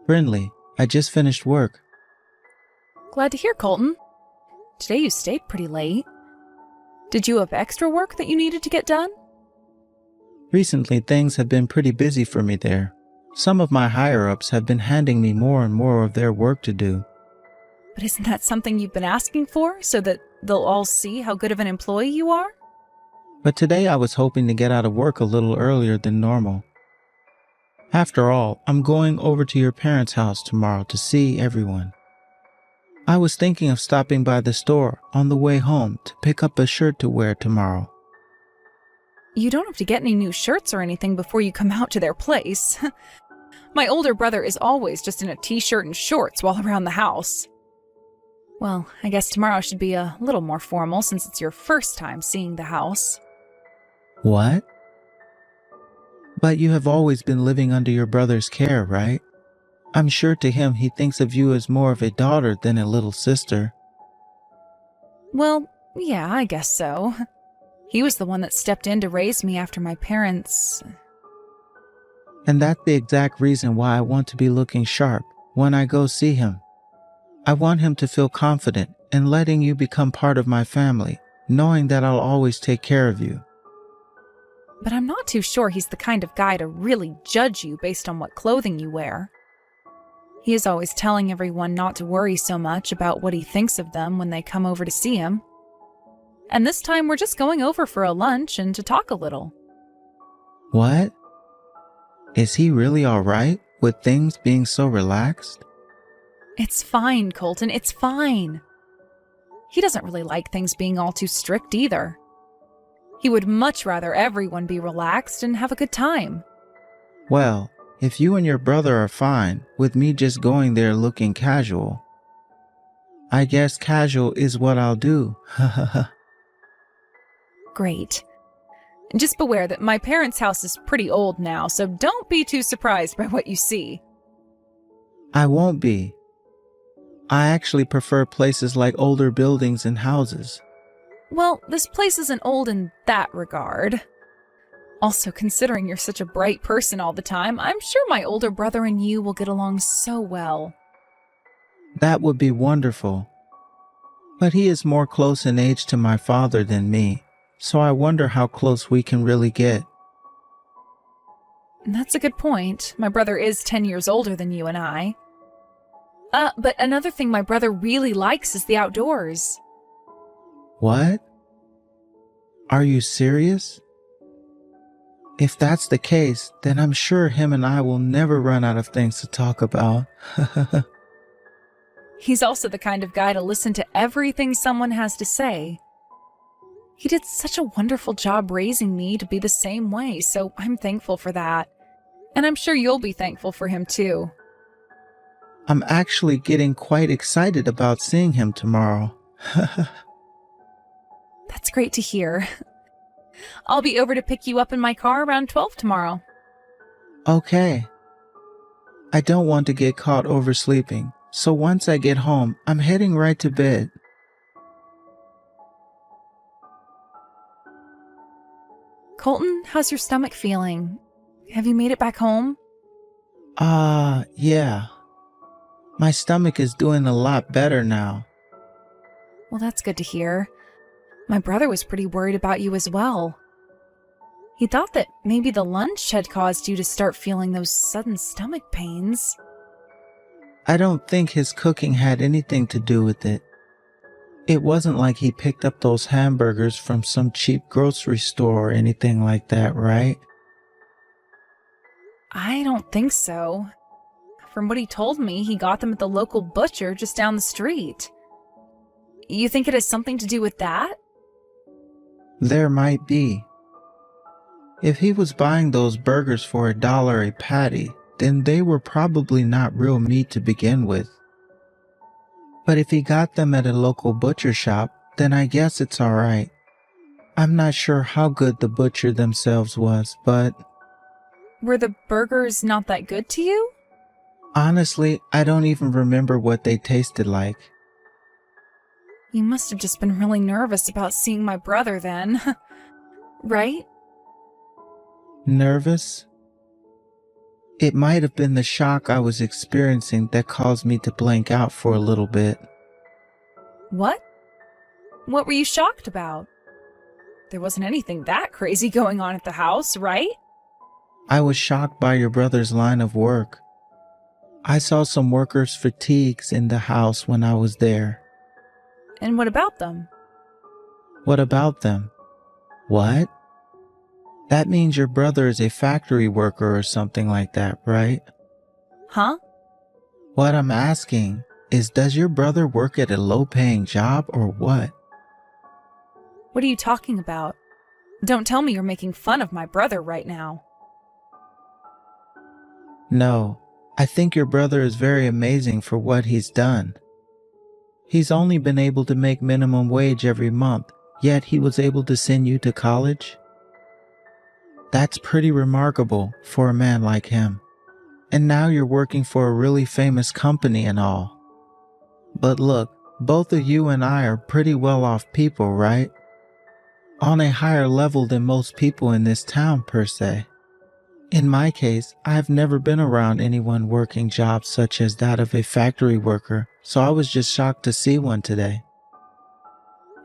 Friendly. I just finished work. Glad to hear, Colton. Today you stayed pretty late. Did you have extra work that you needed to get done? Recently, things have been pretty busy for me there. Some of my higher-ups have been handing me more and more of their work to do. But isn't that something you've been asking for, so that they'll all see how good of an employee you are? But today I was hoping to get out of work a little earlier than normal. After all, I'm going over to your parents' house tomorrow to see everyone. I was thinking of stopping by the store on the way home to pick up a shirt to wear tomorrow. You don't have to get any new shirts or anything before you come out to their place. My older brother is always just in a t-shirt and shorts while around the house. Well, I guess tomorrow should be a little more formal since it's your first time seeing the house. What? But you have always been living under your brother's care, right? I'm sure to him he thinks of you as more of a daughter than a little sister. Well, yeah, I guess so. He was the one that stepped in to raise me after my parents... And that's the exact reason why I want to be looking sharp when I go see him. I want him to feel confident in letting you become part of my family, knowing that I'll always take care of you. But I'm not too sure he's the kind of guy to really judge you based on what clothing you wear. He is always telling everyone not to worry so much about what he thinks of them when they come over to see him. And this time we're just going over for a lunch and to talk a little. What? Is he really all right with things being so relaxed? It's fine, Colton, it's fine. He doesn't really like things being all too strict either. He would much rather everyone be relaxed and have a good time. Well, if you and your brother are fine with me just going there looking casual, I guess casual is what I'll do. Great. Just beware that my parents' house is pretty old now, so don't be too surprised by what you see. I won't be. I actually prefer places like older buildings and houses. Well, this place isn't old in that regard. Also, considering you're such a bright person all the time, I'm sure my older brother and you will get along so well. That would be wonderful. But he is more close in age to my father than me, so I wonder how close we can really get. That's a good point. My brother is 10 years older than you and I. But another thing my brother really likes is the outdoors. What? Are you serious? If that's the case, then I'm sure him and I will never run out of things to talk about. He's also the kind of guy to listen to everything someone has to say. He did such a wonderful job raising me to be the same way, so I'm thankful for that. And I'm sure you'll be thankful for him too. I'm actually getting quite excited about seeing him tomorrow. That's great to hear. I'll be over to pick you up in my car around 12 tomorrow. Okay. I don't want to get caught oversleeping, so once I get home, I'm heading right to bed. Colton, how's your stomach feeling? Have you made it back home? Yeah. My stomach is doing a lot better now. Well, that's good to hear. My brother was pretty worried about you as well. He thought that maybe the lunch had caused you to start feeling those sudden stomach pains. I don't think his cooking had anything to do with it. It wasn't like he picked up those hamburgers from some cheap grocery store or anything like that, right? I don't think so. From what he told me, he got them at the local butcher just down the street. You think it has something to do with that? There might be. If he was buying those burgers for $1 a patty, then they were probably not real meat to begin with. But if he got them at a local butcher shop, then I guess it's alright. I'm not sure how good the butcher themselves was, but... Were the burgers not that good to you? Honestly, I don't even remember what they tasted like. You must have just been really nervous about seeing my brother then. Right? Nervous? It might have been the shock I was experiencing that caused me to blank out for a little bit. What? What were you shocked about? There wasn't anything that crazy going on at the house, right? I was shocked by your brother's line of work. I saw some workers' fatigues in the house when I was there. And what about them? What about them? What? That means your brother is a factory worker or something like that, right? Huh? What I'm asking is, does your brother work at a low-paying job or what? What are you talking about? Don't tell me you're making fun of my brother right now. No, I think your brother is very amazing for what he's done. He's only been able to make minimum wage every month, yet he was able to send you to college? That's pretty remarkable for a man like him. And now you're working for a really famous company and all. But look, both of you and I are pretty well-off people, right? On a higher level than most people in this town, per se. In my case, I've never been around anyone working jobs such as that of a factory worker, so I was just shocked to see one today.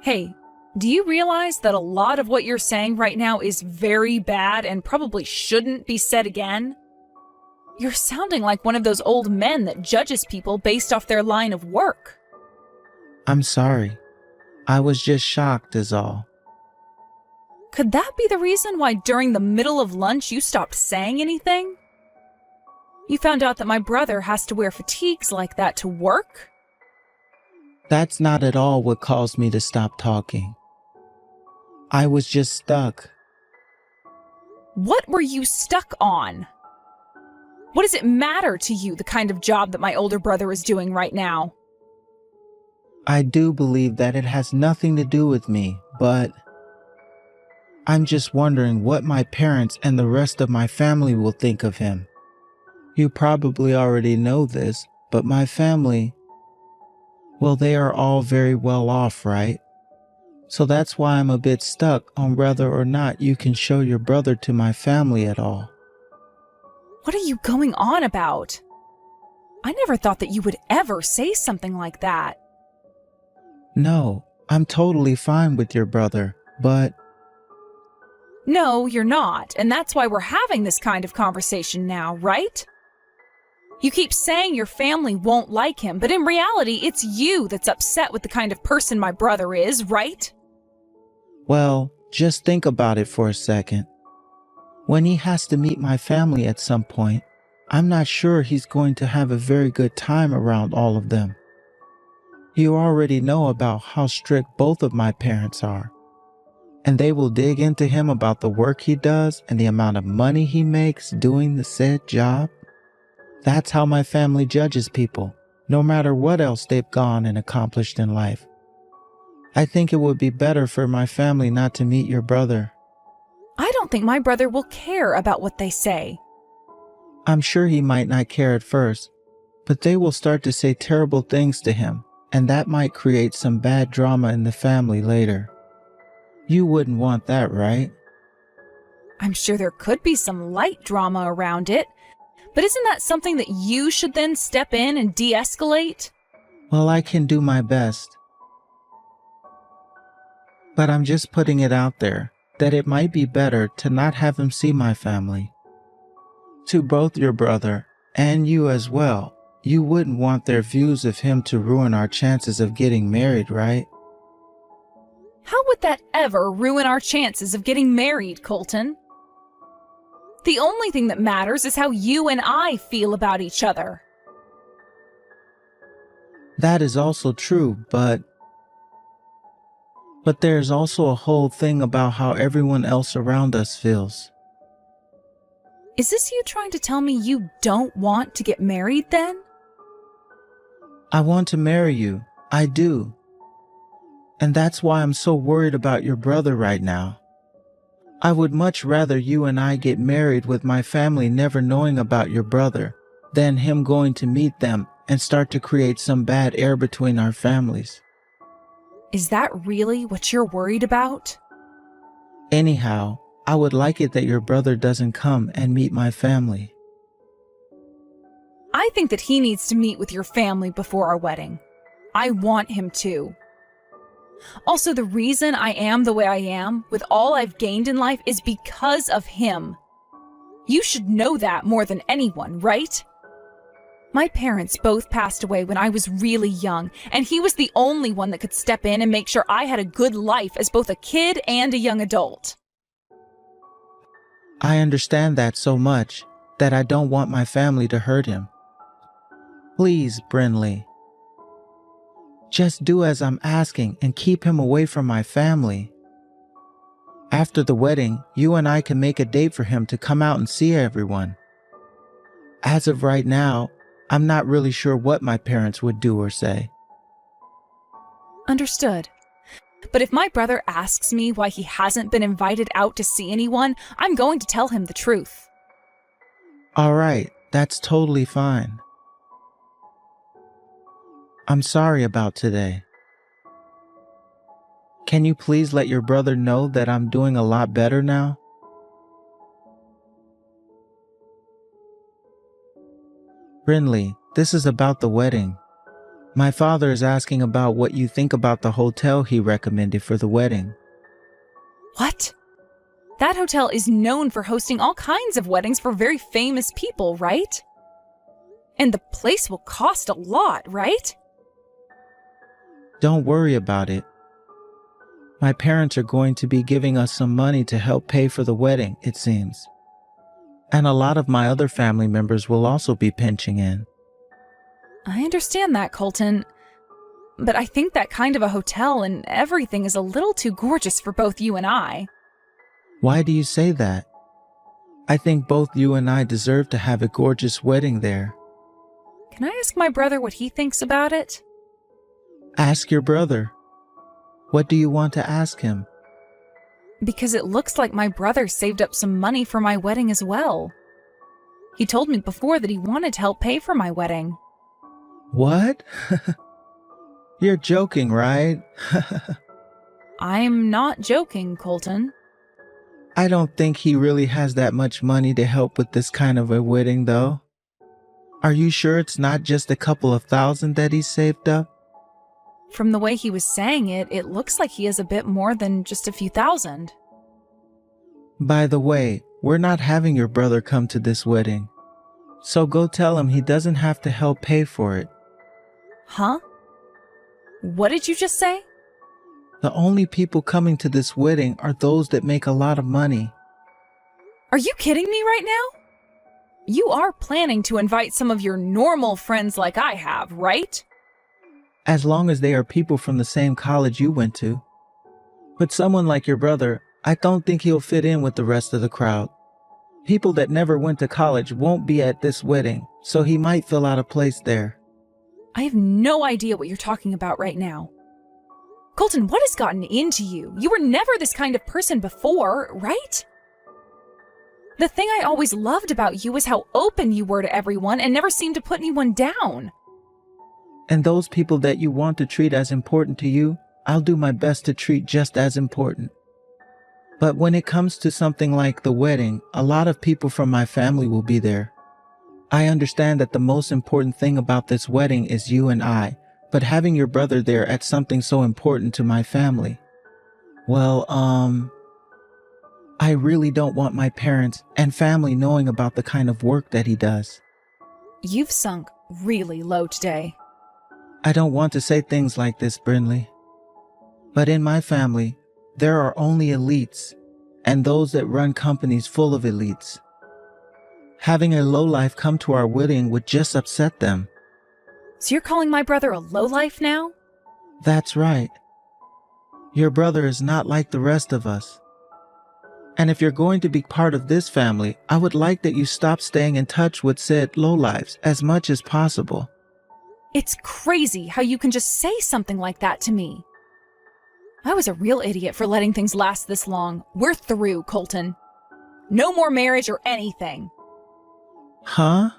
Hey, do you realize that a lot of what you're saying right now is very bad and probably shouldn't be said again? You're sounding like one of those old men that judges people based off their line of work. I'm sorry. I was just shocked is all. Could that be the reason why during the middle of lunch you stopped saying anything? You found out that my brother has to wear fatigues like that to work? That's not at all what caused me to stop talking. I was just stuck. What were you stuck on? What does it matter to you, the kind of job that my older brother is doing right now? I do believe that it has nothing to do with me, but I'm just wondering what my parents and the rest of my family will think of him. You probably already know this, but my family, well, they are all very well off, right? So that's why I'm a bit stuck on whether or not you can show your brother to my family at all. What are you going on about? I never thought that you would ever say something like that. No, I'm totally fine with your brother, but No, you're not, and that's why we're having this kind of conversation now, right? You keep saying your family won't like him, but in reality, it's you that's upset with the kind of person my brother is, right? well, just think about it for a second. When he has to meet my family at some point, I'm not sure he's going to have a very good time around all of them. You already know about how strict both of my parents are. And they will dig into him about the work he does and the amount of money he makes doing the said job. That's how my family judges people, no matter what else they've gone and accomplished in life. I think it would be better for my family not to meet your brother. I don't think my brother will care about what they say. I'm sure he might not care at first, but they will start to say terrible things to him, and that might create some bad drama in the family later. You wouldn't want that, right? I'm sure there could be some light drama around it, but isn't that something that you should then step in and de-escalate? Well, I can do my best. But I'm just putting it out there that it might be better to not have him see my family. To both your brother and you as well, you wouldn't want their views of him to ruin our chances of getting married, right? How would that ever ruin our chances of getting married, Colton? The only thing that matters is how you and I feel about each other. That is also true, but there's also a whole thing about how everyone else around us feels. Is this you trying to tell me you don't want to get married then? I want to marry you. I do. And that's why I'm so worried about your brother right now. I would much rather you and I get married with my family never knowing about your brother than him going to meet them and start to create some bad air between our families. Is that really what you're worried about? Anyhow, I would like it that your brother doesn't come and meet my family. I think that he needs to meet with your family before our wedding. I want him to. Also, the reason I am the way I am, with all I've gained in life, is because of him. You should know that more than anyone, right? My parents both passed away when I was really young, and he was the only one that could step in and make sure I had a good life as both a kid and a young adult. I understand that so much that I don't want my family to hurt him. Please, Brinley. Just do as I'm asking and keep him away from my family. After the wedding, you and I can make a date for him to come out and see everyone. As of right now, I'm not really sure what my parents would do or say. Understood. But if my brother asks me why he hasn't been invited out to see anyone, I'm going to tell him the truth. All right, that's totally fine. I'm sorry about today. Can you please let your brother know that I'm doing a lot better now? Brinley, this is about the wedding. My father is asking about what you think about the hotel he recommended for the wedding. What? That hotel is known for hosting all kinds of weddings for very famous people, right? And the place will cost a lot, right? Don't worry about it. My parents are going to be giving us some money to help pay for the wedding, it seems. And a lot of my other family members will also be pitching in. I understand that, Colton. But I think that kind of a hotel and everything is a little too gorgeous for both you and I. Why do you say that? I think both you and I deserve to have a gorgeous wedding there. Can I ask my brother what he thinks about it? Ask your brother. What do you want to ask him? Because it looks like my brother saved up some money for my wedding as well. He told me before that he wanted to help pay for my wedding. What? You're joking, right? I'm not joking, Colton. I don't think he really has that much money to help with this kind of a wedding, though. Are you sure it's not just a couple of thousand that he's saved up? From the way he was saying it, it looks like he has a bit more than just a few thousand. By the way, we're not having your brother come to this wedding. So go tell him he doesn't have to help pay for it. Huh? What did you just say? The only people coming to this wedding are those that make a lot of money. Are you kidding me right now? You are planning to invite some of your normal friends like I have, right? As long as they are people from the same college you went to. But someone like your brother, I don't think he'll fit in with the rest of the crowd. People that never went to college won't be at this wedding, so he might feel out of place there. I have no idea what you're talking about right now. Colton, what has gotten into you? You were never this kind of person before, right? The thing I always loved about you was how open you were to everyone and never seemed to put anyone down. And those people that you want to treat as important to you, I'll do my best to treat just as important. But when it comes to something like the wedding, a lot of people from my family will be there. I understand that the most important thing about this wedding is you and I, but having your brother there at something so important to my family, well, I really don't want my parents and family knowing about the kind of work that he does. You've sunk really low today. I don't want to say things like this, Brinley. But in my family, there are only elites, and those that run companies full of elites. Having a lowlife come to our wedding would just upset them. So you're calling my brother a lowlife now? That's right. Your brother is not like the rest of us. And if you're going to be part of this family, I would like that you stop staying in touch with said lowlives as much as possible. It's crazy how you can just say something like that to me. I was a real idiot for letting things last this long. We're through, Colton. No more marriage or anything. Huh?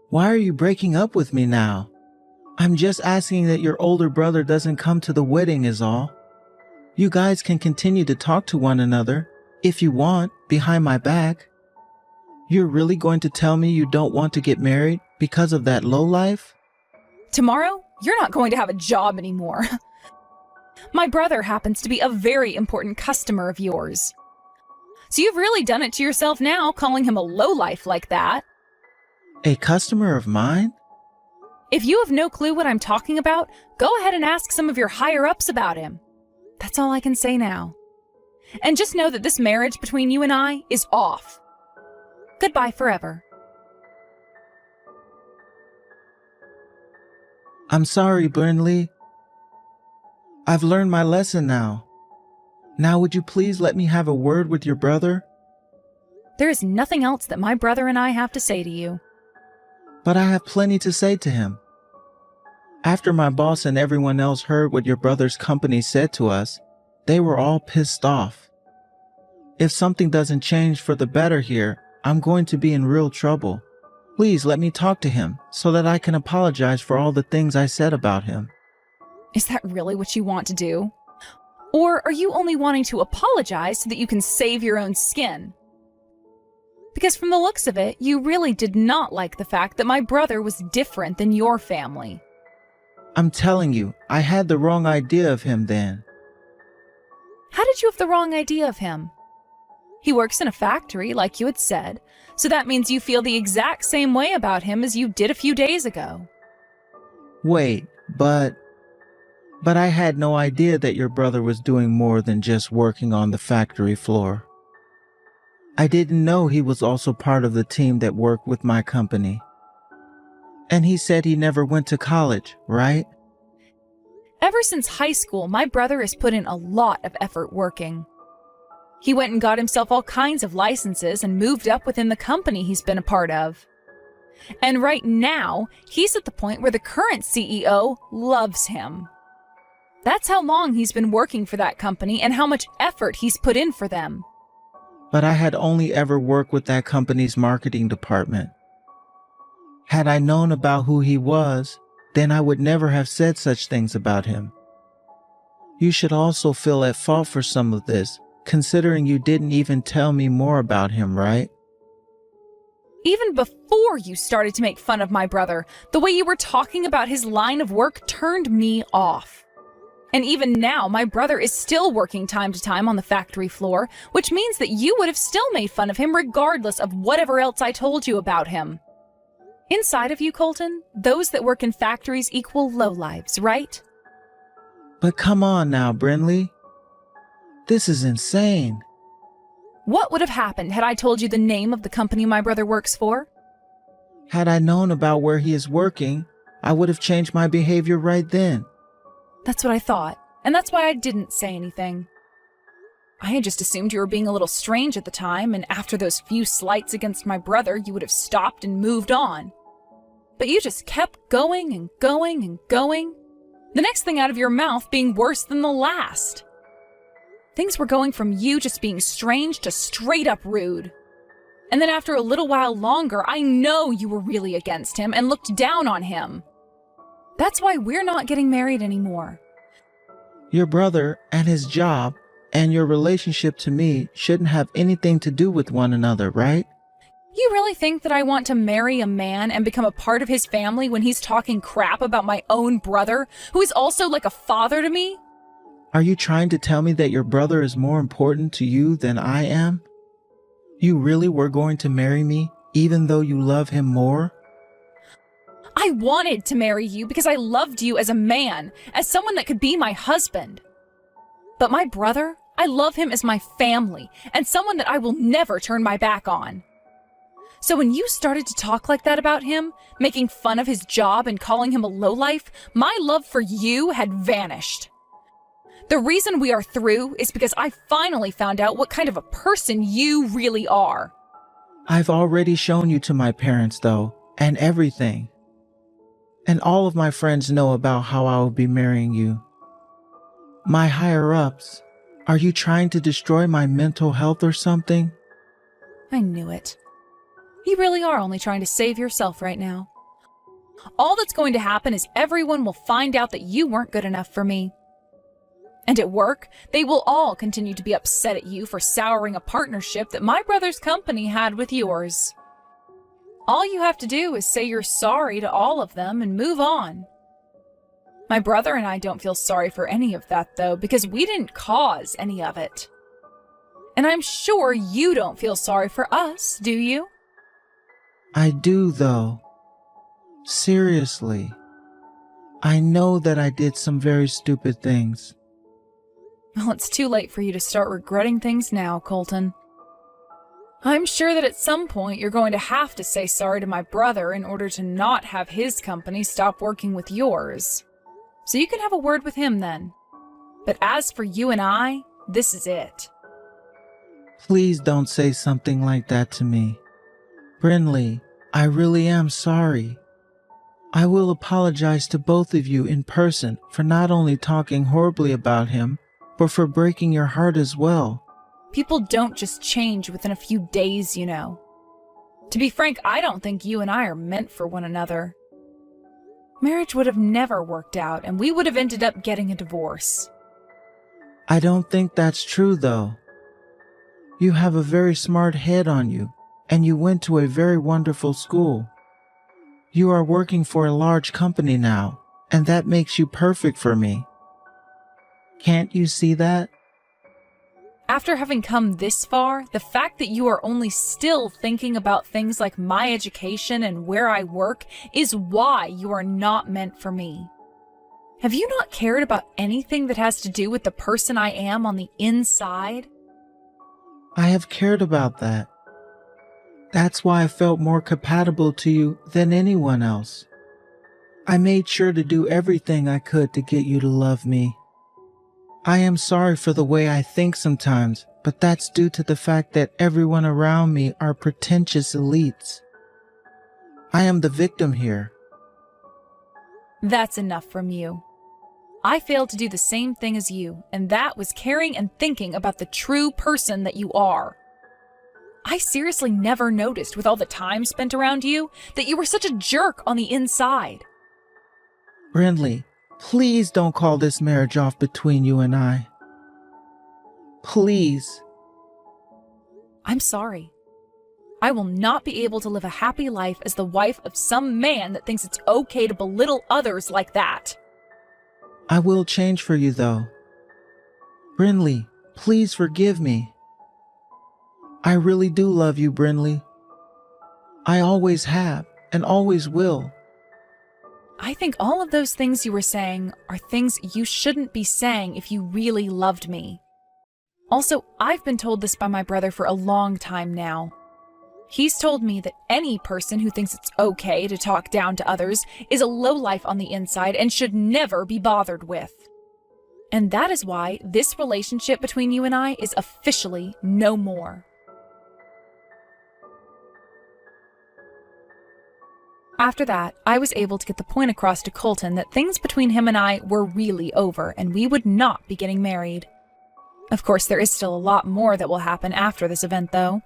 Why are you breaking up with me now? I'm just asking that your older brother doesn't come to the wedding is all. You guys can continue to talk to one another, if you want, behind my back. You're really going to tell me you don't want to get married Because of that lowlife? Tomorrow, you're not going to have a job anymore. My brother happens to be a very important customer of yours. So you've really done it to yourself now, calling him a lowlife like that. A customer of mine? If you have no clue what I'm talking about, go ahead and ask some of your higher-ups about him. That's all I can say now. And just know that this marriage between you and I is off. Goodbye forever. I'm sorry, Brinley. I've learned my lesson now. Now would you please let me have a word with your brother? There is nothing else that my brother and I have to say to you. But I have plenty to say to him. After my boss and everyone else heard what your brother's company said to us, they were all pissed off. If something doesn't change for the better here, I'm going to be in real trouble. Please let me talk to him so that I can apologize for all the things I said about him. Is that really what you want to do? Or are you only wanting to apologize so that you can save your own skin? Because from the looks of it, you really did not like the fact that my brother was different than your family. I'm telling you, I had the wrong idea of him then. How did you have the wrong idea of him? He works in a factory, like you had said, so that means you feel the exact same way about him as you did a few days ago. Wait, but I had no idea that your brother was doing more than just working on the factory floor. I didn't know he was also part of the team that worked with my company. And he said he never went to college, right? Ever since high school, my brother has put in a lot of effort working. He went and got himself all kinds of licenses and moved up within the company he's been a part of. And right now, he's at the point where the current CEO loves him. That's how long he's been working for that company and how much effort he's put in for them. But I had only ever worked with that company's marketing department. Had I known about who he was, then I would never have said such things about him. You should also feel at fault for some of this, considering you didn't even tell me more about him, right? Even before you started to make fun of my brother, the way you were talking about his line of work turned me off. And even now, my brother is still working time to time on the factory floor, which means that you would have still made fun of him regardless of whatever else I told you about him. Inside of you, Colton, those that work in factories equal lowlives, right? But come on now, Brinley. This is insane. What would have happened had I told you the name of the company my brother works for? Had I known about where he is working, I would have changed my behavior right then. That's what I thought, and that's why I didn't say anything. I had just assumed you were being a little strange at the time, and after those few slights against my brother, you would have stopped and moved on. But you just kept going and going and going, the next thing out of your mouth being worse than the last. Things were going from you just being strange to straight up rude. And then after a little while longer, I know you were really against him and looked down on him. That's why we're not getting married anymore. Your brother and his job and your relationship to me shouldn't have anything to do with one another, right? You really think that I want to marry a man and become a part of his family when he's talking crap about my own brother, who is also like a father to me? Are you trying to tell me that your brother is more important to you than I am? You really were going to marry me, even though you love him more? I wanted to marry you because I loved you as a man, as someone that could be my husband. But my brother, I love him as my family, and someone that I will never turn my back on. So when you started to talk like that about him, making fun of his job and calling him a lowlife, my love for you had vanished. The reason we are through is because I finally found out what kind of a person you really are. I've already shown you to my parents, though, and everything. And all of my friends know about how I will be marrying you. My higher-ups, are you trying to destroy my mental health or something? I knew it. You really are only trying to save yourself right now. All that's going to happen is everyone will find out that you weren't good enough for me. And at work, they will all continue to be upset at you for souring a partnership that my brother's company had with yours. All you have to do is say you're sorry to all of them and move on. My brother and I don't feel sorry for any of that, though, because we didn't cause any of it. And I'm sure you don't feel sorry for us, do you? I do, though. Seriously. I know that I did some very stupid things. Well, it's too late for you to start regretting things now, Colton. I'm sure that at some point you're going to have to say sorry to my brother in order to not have his company stop working with yours. So you can have a word with him then. But as for you and I, this is it. Please don't say something like that to me. Brinley, I really am sorry. I will apologize to both of you in person for not only talking horribly about him, but for breaking your heart as well. People don't just change within a few days, you know. To be frank, I don't think you and I are meant for one another. Marriage would have never worked out, and we would have ended up getting a divorce. I don't think that's true, though. You have a very smart head on you, and you went to a very wonderful school. You are working for a large company now, and that makes you perfect for me. Can't you see that? After having come this far, the fact that you are only still thinking about things like my education and where I work is why you are not meant for me. Have you not cared about anything that has to do with the person I am on the inside? I have cared about that. That's why I felt more compatible to you than anyone else. I made sure to do everything I could to get you to love me. I am sorry for the way I think sometimes, but that's due to the fact that everyone around me are pretentious elites. I am the victim here. That's enough from you. I failed to do the same thing as you, and that was caring and thinking about the true person that you are. I seriously never noticed, with all the time spent around you, that you were such a jerk on the inside. Brinley, please don't call this marriage off between you and I. Please. I'm sorry. I will not be able to live a happy life as the wife of some man that thinks it's okay to belittle others like that. I will change for you, though. Brinley, please forgive me. I really do love you, Brinley. I always have, and always will. I think all of those things you were saying are things you shouldn't be saying if you really loved me. Also, I've been told this by my brother for a long time now. He's told me that any person who thinks it's okay to talk down to others is a lowlife on the inside and should never be bothered with. And that is why this relationship between you and I is officially no more. After that, I was able to get the point across to Colton that things between him and I were really over and we would not be getting married. Of course, there is still a lot more that will happen after this event, though.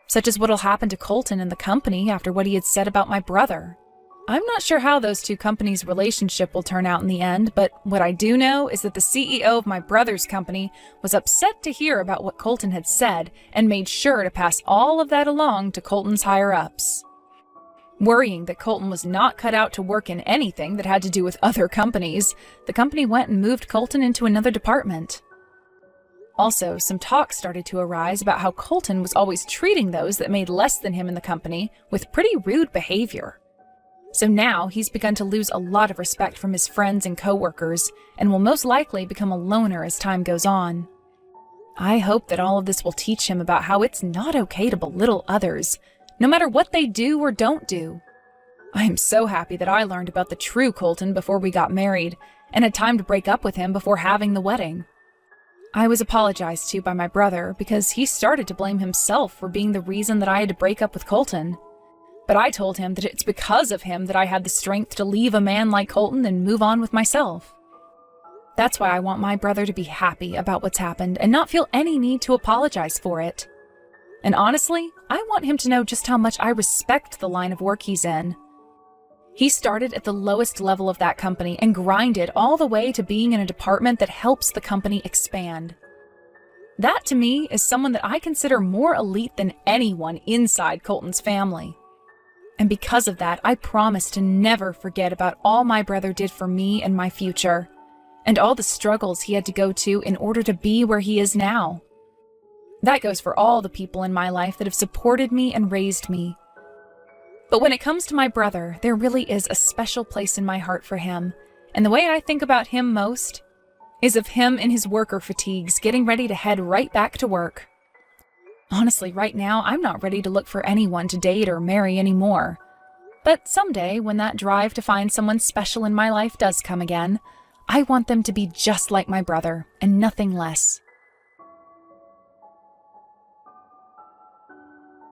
Such as what'll happen to Colton and the company after what he had said about my brother. I'm not sure how those two companies' relationship will turn out in the end, but what I do know is that the CEO of my brother's company was upset to hear about what Colton had said and made sure to pass all of that along to Colton's higher-ups. Worrying that Colton was not cut out to work in anything that had to do with other companies, the company went and moved Colton into another department. Also, some talk started to arise about how Colton was always treating those that made less than him in the company with pretty rude behavior. So now he's begun to lose a lot of respect from his friends and coworkers, and will most likely become a loner as time goes on. I hope that all of this will teach him about how it's not okay to belittle others, no matter what they do or don't do. I am so happy that I learned about the true Colton before we got married, and had time to break up with him before having the wedding. I was apologized to by my brother because he started to blame himself for being the reason that I had to break up with Colton. But I told him that it's because of him that I had the strength to leave a man like Colton and move on with myself. That's why I want my brother to be happy about what's happened and not feel any need to apologize for it. And honestly, I want him to know just how much I respect the line of work he's in. He started at the lowest level of that company and grinded all the way to being in a department that helps the company expand. That, to me, is someone that I consider more elite than anyone inside Colton's family. And because of that, I promise to never forget about all my brother did for me and my future, and all the struggles he had to go to in order to be where he is now. That goes for all the people in my life that have supported me and raised me. But when it comes to my brother, there really is a special place in my heart for him, and the way I think about him most is of him in his worker fatigues getting ready to head right back to work. Honestly, right now, I'm not ready to look for anyone to date or marry anymore. But someday, when that drive to find someone special in my life does come again, I want them to be just like my brother and nothing less.